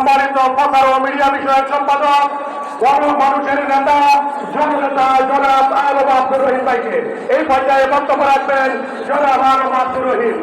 সম্মানিত প্রচার ও মিডিয়া বিষয়ক সম্পাদক মানুষের নেতা জননেতা জনাব আলম আব্দুর রহিম ভাইকে এই পর্যায়ে বক্তব্য রাখবেন জনাব আলম আব্দুর রহিম।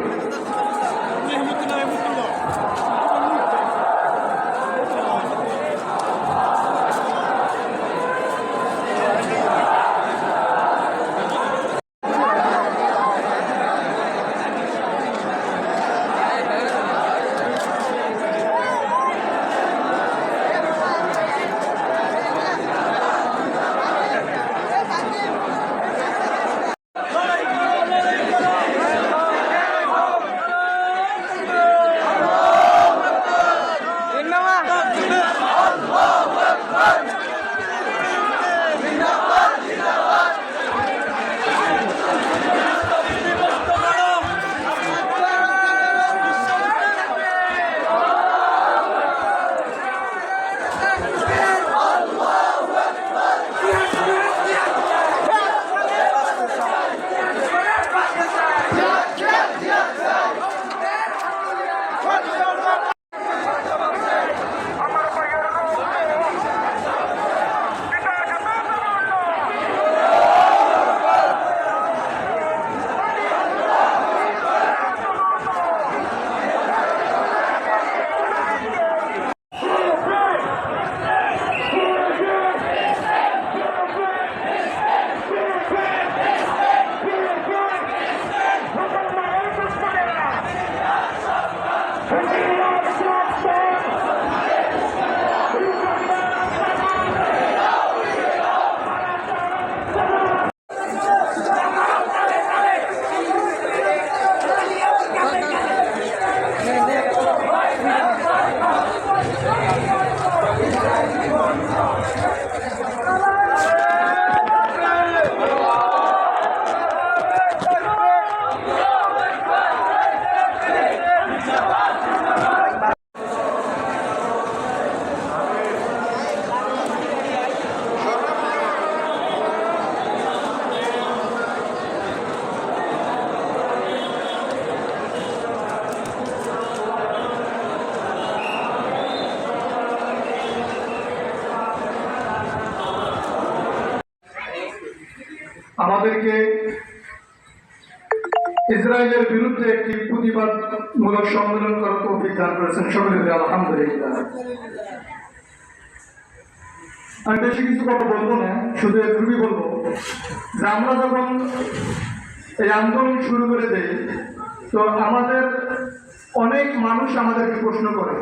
আমাদেরকে ইসরায়েলের বিরুদ্ধে একটি প্রতিবাদমূলক সম্মেলন করার তৌফিক দান করেছেন সকলে আলহামদুলিল্লাহ। আমি বেশি কিছু কথা বলবো না, শুধু এটুকুই বলবো যে আমরা যখন এই আন্দোলন শুরু করে দেই তো আমাদের অনেক মানুষ আমাদেরকে প্রশ্ন করে